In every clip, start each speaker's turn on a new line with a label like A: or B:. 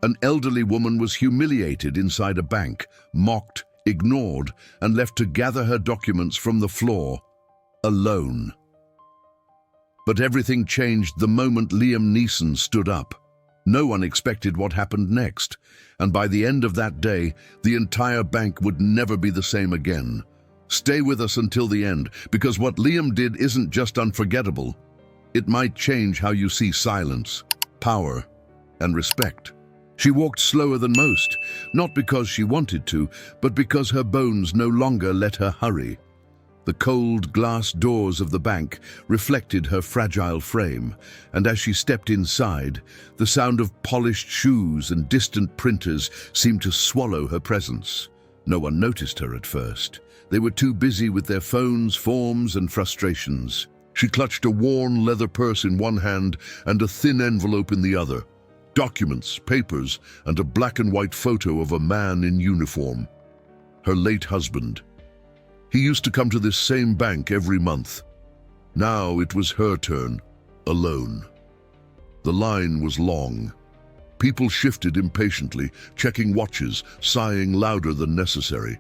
A: An elderly woman was humiliated inside a bank, mocked, ignored, and left to gather her documents from the floor, alone. But everything changed the moment Liam Neeson stood up. No one expected what happened next, and by the end of that day, the entire bank would never be the same again. Stay with us until the end, because what Liam did isn't just unforgettable. It might change how you see silence, power, and respect. She walked slower than most, not because she wanted to, but because her bones no longer let her hurry. The cold glass doors of the bank reflected her fragile frame, and as she stepped inside, the sound of polished shoes and distant printers seemed to swallow her presence. No one noticed her at first. They were too busy with their phones, forms, and frustrations. She clutched a worn leather purse in one hand and a thin envelope in the other. Documents, papers, and a black and white photo of a man in uniform. Her late husband. He used to come to this same bank every month. Now it was her turn, alone. The line was long. People shifted impatiently, checking watches, sighing louder than necessary.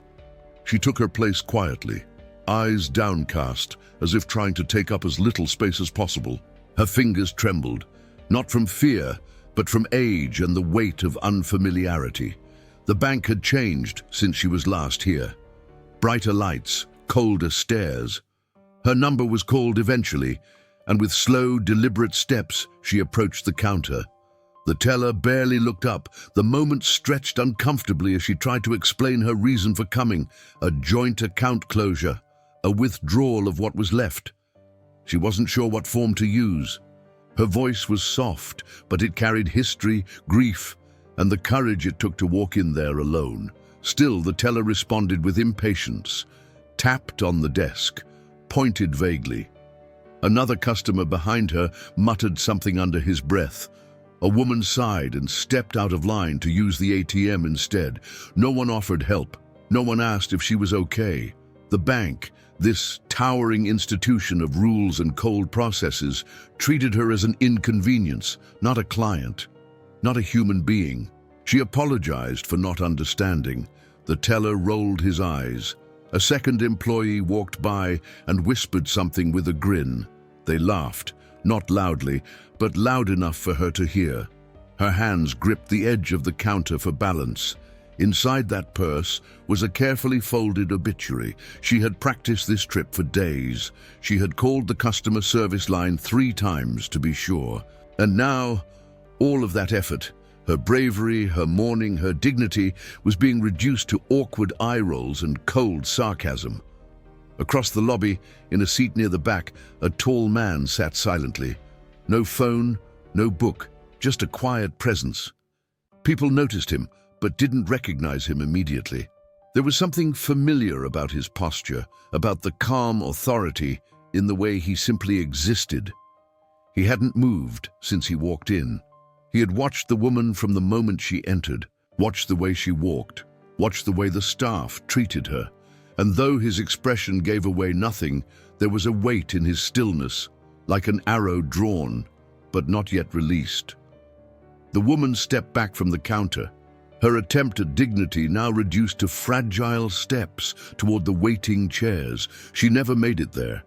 A: She took her place quietly, eyes downcast, as if trying to take up as little space as possible. Her fingers trembled, not from fear, but from age and the weight of unfamiliarity. The bank had changed since she was last here. Brighter lights, colder stares. Her number was called eventually, and with slow, deliberate steps, she approached the counter. The teller barely looked up. The moment stretched uncomfortably as she tried to explain her reason for coming, a joint account closure, a withdrawal of what was left. She wasn't sure what form to use. Her voice was soft, but it carried history, grief, and the courage it took to walk in there alone. Still, the teller responded with impatience, tapped on the desk, pointed vaguely. Another customer behind her muttered something under his breath. A woman sighed and stepped out of line to use the ATM instead. No one offered help. No one asked if she was okay. The bank, this towering institution of rules and cold processes, treated her as an inconvenience, not a client, not a human being. She apologized for not understanding. The teller rolled his eyes. A second employee walked by and whispered something with a grin. They laughed, not loudly, but loud enough for her to hear. Her hands gripped the edge of the counter for balance. Inside that purse was a carefully folded obituary. She had practiced this trip for days. She had called the customer service line 3 times to be sure. And now, all of that effort, her bravery, her mourning, her dignity, was being reduced to awkward eye rolls and cold sarcasm. Across the lobby, in a seat near the back, a tall man sat silently. No phone, no book, just a quiet presence. People noticed him, but didn't recognize him immediately. There was something familiar about his posture, about the calm authority in the way he simply existed. He hadn't moved since he walked in. He had watched the woman from the moment she entered, watched the way she walked, watched the way the staff treated her. And though his expression gave away nothing, there was a weight in his stillness, like an arrow drawn, but not yet released. The woman stepped back from the counter, her attempt at dignity now reduced to fragile steps toward the waiting chairs. She never made it there.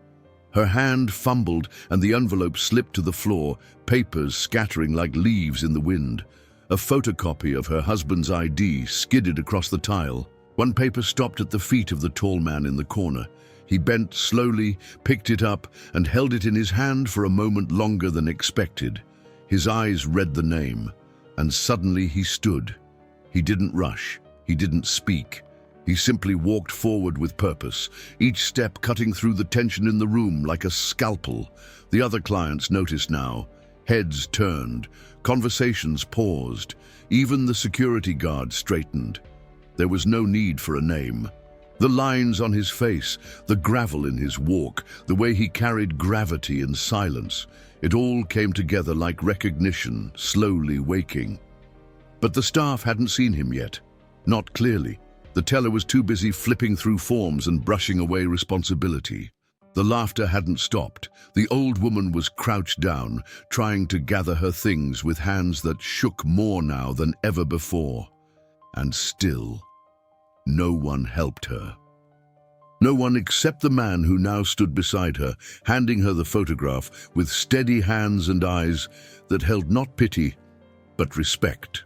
A: Her hand fumbled and the envelope slipped to the floor, papers scattering like leaves in the wind. A photocopy of her husband's ID skidded across the tile. One paper stopped at the feet of the tall man in the corner. He bent slowly, picked it up, and held it in his hand for a moment longer than expected. His eyes read the name, and suddenly he stood. He didn't rush. He didn't speak. He simply walked forward with purpose, each step cutting through the tension in the room like a scalpel. The other clients noticed now. Heads turned, conversations paused, even the security guard straightened. There was no need for a name. The lines on his face, the gravel in his walk, the way he carried gravity and silence, it all came together like recognition, slowly waking. But the staff hadn't seen him yet. Not clearly. The teller was too busy flipping through forms and brushing away responsibility. The laughter hadn't stopped. The old woman was crouched down, trying to gather her things with hands that shook more now than ever before. And still, no one helped her. No one except the man who now stood beside her, handing her the photograph with steady hands and eyes that held not pity, but respect.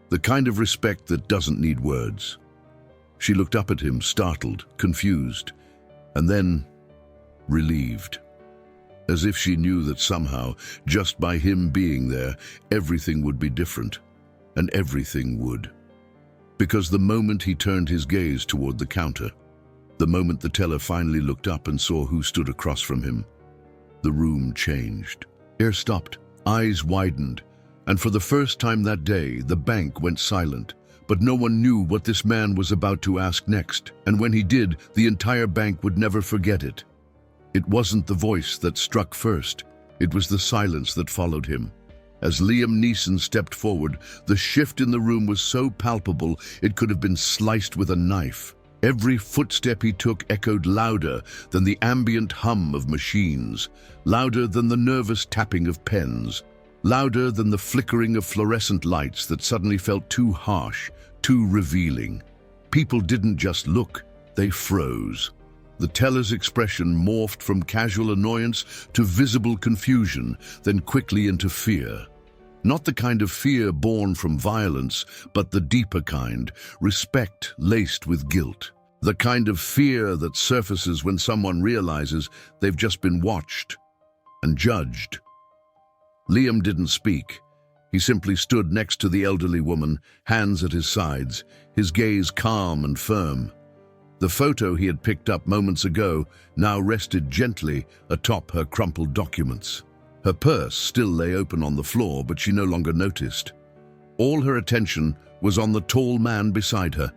A: The kind of respect that doesn't need words. She looked up at him, startled, confused, and then relieved. As if she knew that somehow, just by him being there, everything would be different, and everything would. Because the moment he turned his gaze toward the counter, the moment the teller finally looked up and saw who stood across from him, the room changed. Air stopped, eyes widened, and for the first time that day, the bank went silent. But no one knew what this man was about to ask next, and when he did, the entire bank would never forget it. It wasn't the voice that struck first, it was the silence that followed him. As Liam Neeson stepped forward, the shift in the room was so palpable it could have been sliced with a knife. Every footstep he took echoed louder than the ambient hum of machines, louder than the nervous tapping of pens, louder than the flickering of fluorescent lights that suddenly felt too harsh, too revealing. People didn't just look, they froze. The teller's expression morphed from casual annoyance to visible confusion, then quickly into fear. Not the kind of fear born from violence, but the deeper kind, respect laced with guilt. The kind of fear that surfaces when someone realizes they've just been watched and judged. Liam didn't speak. He simply stood next to the elderly woman, hands at his sides, his gaze calm and firm. The photo he had picked up moments ago now rested gently atop her crumpled documents. Her purse still lay open on the floor, but she no longer noticed. All her attention was on the tall man beside her,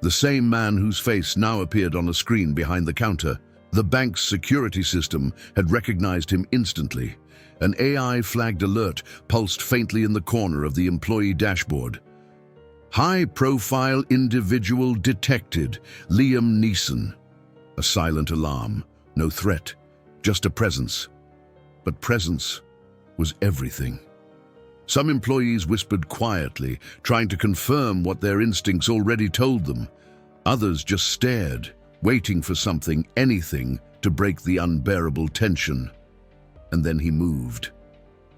A: the same man whose face now appeared on a screen behind the counter. The bank's security system had recognized him instantly. An AI-flagged alert pulsed faintly in the corner of the employee dashboard. High-profile individual detected, Liam Neeson. A silent alarm, no threat, just a presence. But presence was everything. Some employees whispered quietly, trying to confirm what their instincts already told them. Others just stared, waiting for something, anything, to break the unbearable tension. And then he moved.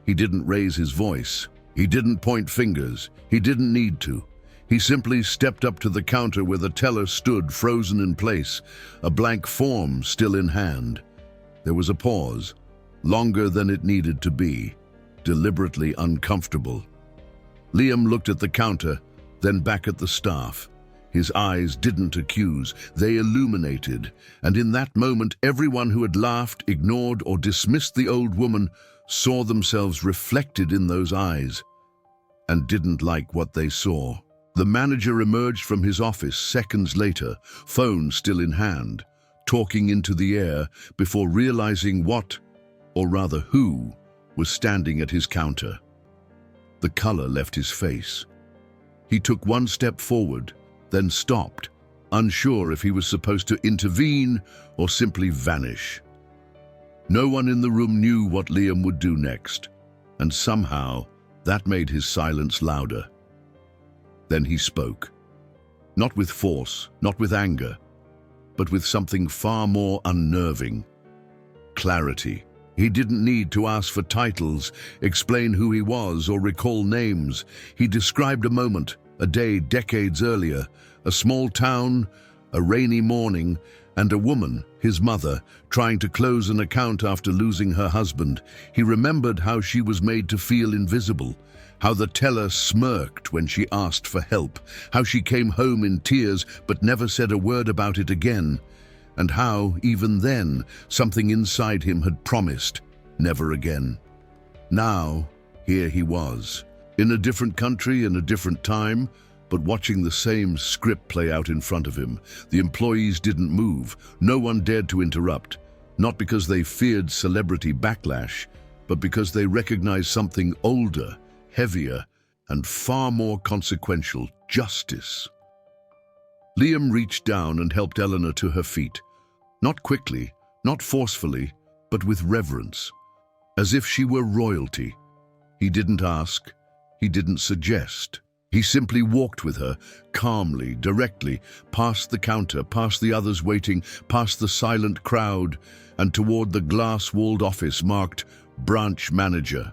A: He didn't raise his voice. He didn't point fingers. He didn't need to. He simply stepped up to the counter where the teller stood, frozen in place, a blank form still in hand. There was a pause, longer than it needed to be, deliberately uncomfortable. Liam looked at the counter, then back at the staff. His eyes didn't accuse, they illuminated, and in that moment everyone who had laughed, ignored, or dismissed the old woman saw themselves reflected in those eyes, and didn't like what they saw. The manager emerged from his office seconds later, phone still in hand, talking into the air before realizing what, or rather who, was standing at his counter. The color left his face. He took one step forward, then stopped, unsure if he was supposed to intervene or simply vanish. No one in the room knew what Liam would do next, and somehow that made his silence louder. Then he spoke. Not with force, not with anger, but with something far more unnerving. Clarity. He didn't need to ask for titles, explain who he was, or recall names. He described a moment, a day decades earlier, a small town, a rainy morning, and a woman, his mother, trying to close an account after losing her husband. He remembered how she was made to feel invisible, how the teller smirked when she asked for help, how she came home in tears but never said a word about it again, and how, even then, something inside him had promised, never again. Now, here he was, in a different country, in a different time, but watching the same script play out in front of him. The employees didn't move. No one dared to interrupt, not because they feared celebrity backlash, but because they recognized something older, heavier, and far more consequential: justice. Liam reached down and helped Eleanor to her feet. Not quickly, not forcefully, but with reverence, as if she were royalty. He didn't ask, he didn't suggest. He simply walked with her, calmly, directly, past the counter, past the others waiting, past the silent crowd, and toward the glass-walled office marked Branch Manager.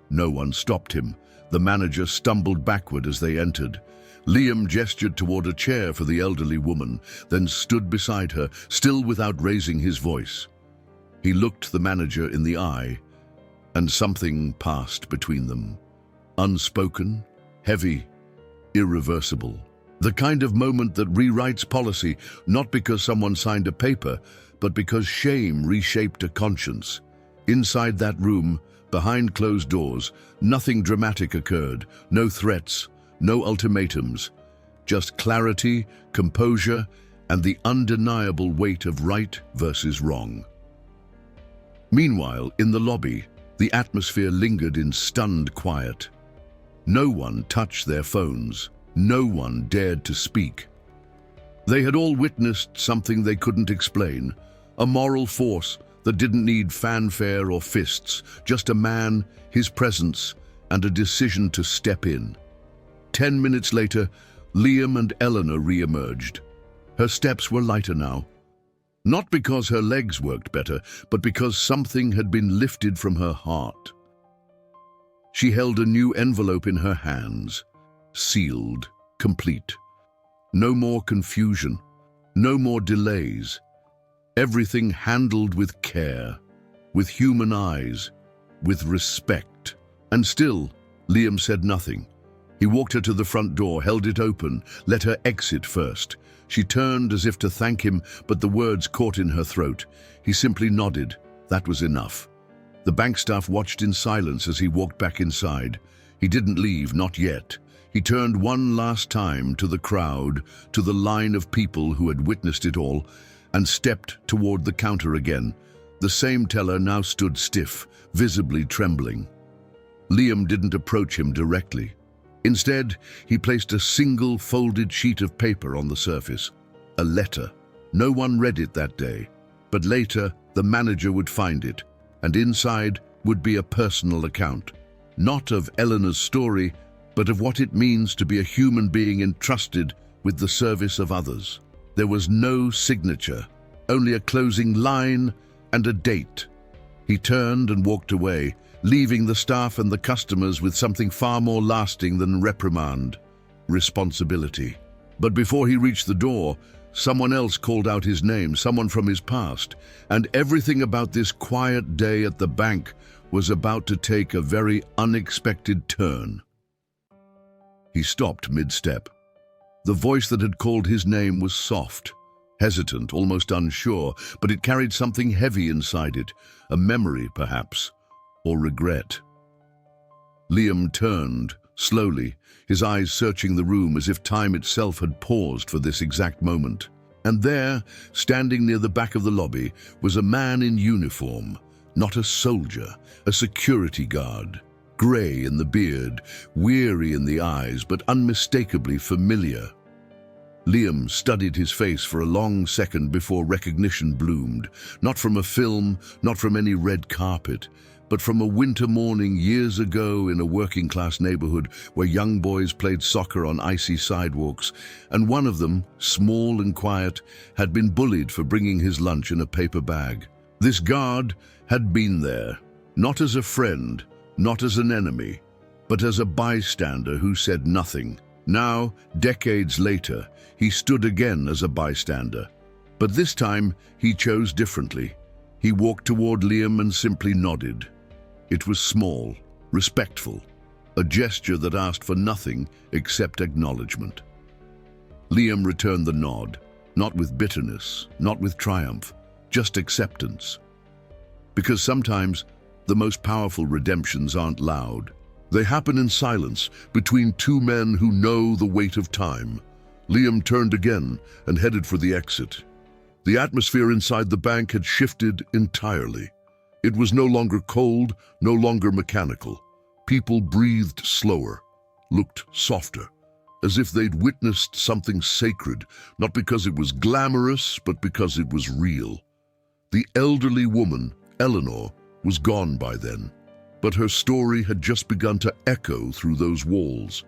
A: No one stopped him. The manager stumbled backward as they entered. Liam gestured toward a chair for the elderly woman, then stood beside her, still without raising his voice. He looked the manager in the eye, and something passed between them. Unspoken, heavy, irreversible. The kind of moment that rewrites policy, not because someone signed a paper, but because shame reshaped a conscience. Inside that room, behind closed doors, nothing dramatic occurred, no threats, no ultimatums, just clarity, composure, and the undeniable weight of right versus wrong. Meanwhile, in the lobby, the atmosphere lingered in stunned quiet. No one touched their phones. No one dared to speak. They had all witnessed something they couldn't explain, a moral force that didn't need fanfare or fists, just a man, his presence, and a decision to step in. 10 minutes later, Liam and Eleanor re-emerged. Her steps were lighter now. Not because her legs worked better, but because something had been lifted from her heart. She held a new envelope in her hands, sealed, complete. No more confusion, no more delays. Everything handled with care, with human eyes, with respect. And still, Liam said nothing. He walked her to the front door, held it open, let her exit first. She turned as if to thank him, but the words caught in her throat. He simply nodded. That was enough. The bank staff watched in silence as he walked back inside. He didn't leave, not yet. He turned one last time to the crowd, to the line of people who had witnessed it all, and stepped toward the counter again. The same teller now stood stiff, visibly trembling. Liam didn't approach him directly. Instead, he placed a single folded sheet of paper on the surface. A letter. No one read it that day, but later the manager would find it, and inside would be a personal account, not of Eleanor's story, but of what it means to be a human being entrusted with the service of others. There was no signature, only a closing line and a date. He turned and walked away, leaving the staff and the customers with something far more lasting than reprimand: responsibility. But before he reached the door, someone else called out his name, someone from his past, and everything about this quiet day at the bank was about to take a very unexpected turn. He stopped mid-step. The voice that had called his name was soft, hesitant, almost unsure, but it carried something heavy inside it, a memory, perhaps, or regret. Liam turned, slowly, his eyes searching the room as if time itself had paused for this exact moment. And there, standing near the back of the lobby, was a man in uniform, not a soldier, a security guard. Grey in the beard, weary in the eyes, but unmistakably familiar. Liam studied his face for a long second before recognition bloomed, not from a film, not from any red carpet, but from a winter morning years ago in a working-class neighborhood where young boys played soccer on icy sidewalks, and one of them, small and quiet, had been bullied for bringing his lunch in a paper bag. This guard had been there, not as a friend, not as an enemy, but as a bystander who said nothing. Now, decades later, he stood again as a bystander. But this time, he chose differently. He walked toward Liam and simply nodded. It was small, respectful, a gesture that asked for nothing except acknowledgement. Liam returned the nod, not with bitterness, not with triumph, just acceptance. Because sometimes, the most powerful redemptions aren't loud. They happen in silence, between two men who know the weight of time. Liam turned again and headed for the exit. The atmosphere inside the bank had shifted entirely. It was no longer cold, no longer mechanical. People breathed slower, looked softer, as if they'd witnessed something sacred, not because it was glamorous, but because it was real. The elderly woman, Eleanor, was gone by then, but her story had just begun to echo through those walls.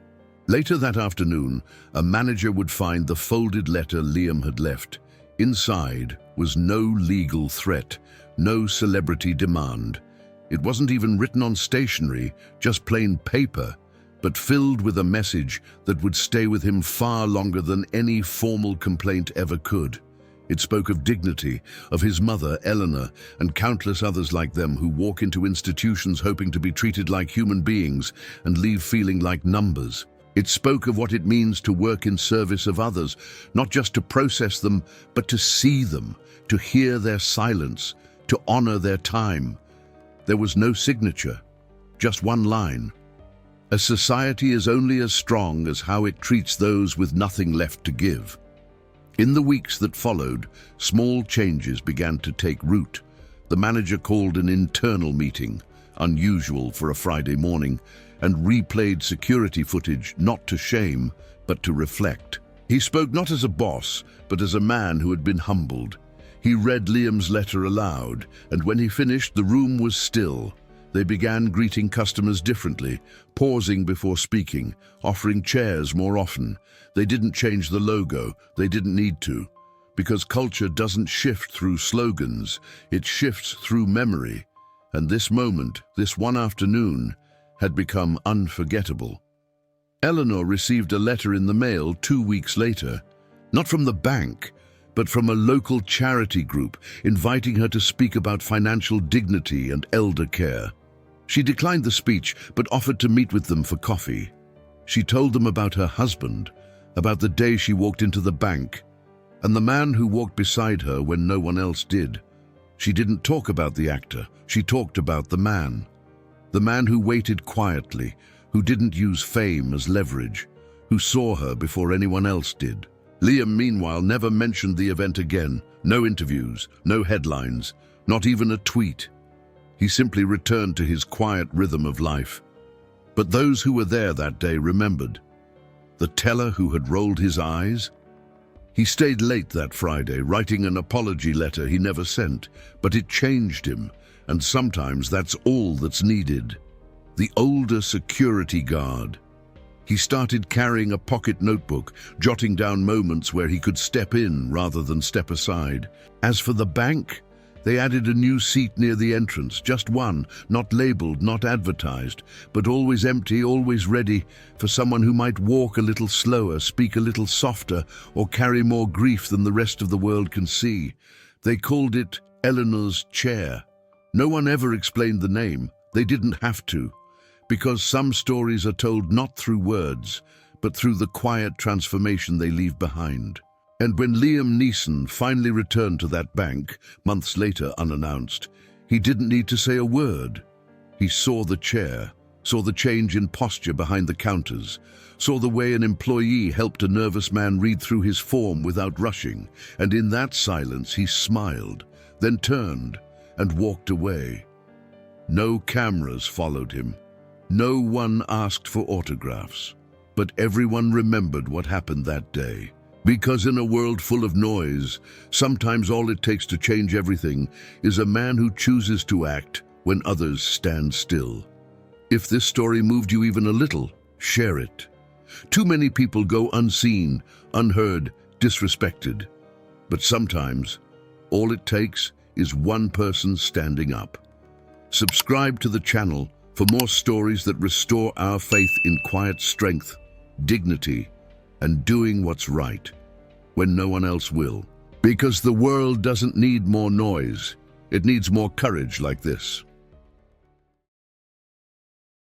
A: Later that afternoon, a manager would find the folded letter Liam had left. Inside was no legal threat, no celebrity demand. It wasn't even written on stationery, just plain paper, but filled with a message that would stay with him far longer than any formal complaint ever could. It spoke of dignity, of his mother, Eleanor, and countless others like them who walk into institutions hoping to be treated like human beings and leave feeling like numbers. It spoke of what it means to work in service of others, not just to process them, but to see them, to hear their silence, to honor their time. There was no signature, just one line. A society is only as strong as how it treats those with nothing left to give. In the weeks that followed, small changes began to take root. The manager called an internal meeting, unusual for a Friday morning, and replayed security footage not to shame, but to reflect. He spoke not as a boss, but as a man who had been humbled. He read Liam's letter aloud, and when he finished, the room was still. They began greeting customers differently, pausing before speaking, offering chairs more often. They didn't change the logo, they didn't need to. Because culture doesn't shift through slogans, it shifts through memory. And this moment, this one afternoon, had become unforgettable. Eleanor received a letter in the mail 2 weeks later, not from the bank, but from a local charity group inviting her to speak about financial dignity and elder care. She declined the speech, but offered to meet with them for coffee. She told them about her husband, about the day she walked into the bank, and the man who walked beside her when no one else did. She didn't talk about the actor, she talked about the man. The man who waited quietly, who didn't use fame as leverage, who saw her before anyone else did. Liam, meanwhile, never mentioned the event again. No interviews, no headlines, not even a tweet. He simply returned to his quiet rhythm of life. But those who were there that day remembered. The teller who had rolled his eyes? He stayed late that Friday, writing an apology letter he never sent, but it changed him. And sometimes that's all that's needed. The older security guard. He started carrying a pocket notebook, jotting down moments where he could step in rather than step aside. As for the bank, they added a new seat near the entrance, just one, not labeled, not advertised, but always empty, always ready for someone who might walk a little slower, speak a little softer, or carry more grief than the rest of the world can see. They called it Eleanor's chair. No one ever explained the name. They didn't have to, because some stories are told not through words, but through the quiet transformation they leave behind. And when Liam Neeson finally returned to that bank, months later unannounced, he didn't need to say a word. He saw the chair, saw the change in posture behind the counters, saw the way an employee helped a nervous man read through his form without rushing, and in that silence he smiled, then turned and walked away. No cameras followed him. No one asked for autographs. But everyone remembered what happened that day. Because in a world full of noise, sometimes all it takes to change everything is a man who chooses to act when others stand still. If this story moved you even a little, share it. Too many people go unseen, unheard, disrespected. But sometimes, all it takes is one person standing up. Subscribe to the channel for more stories that restore our faith in quiet strength, dignity, and doing what's right when no one else will. Because the world doesn't need more noise, it needs more courage like this.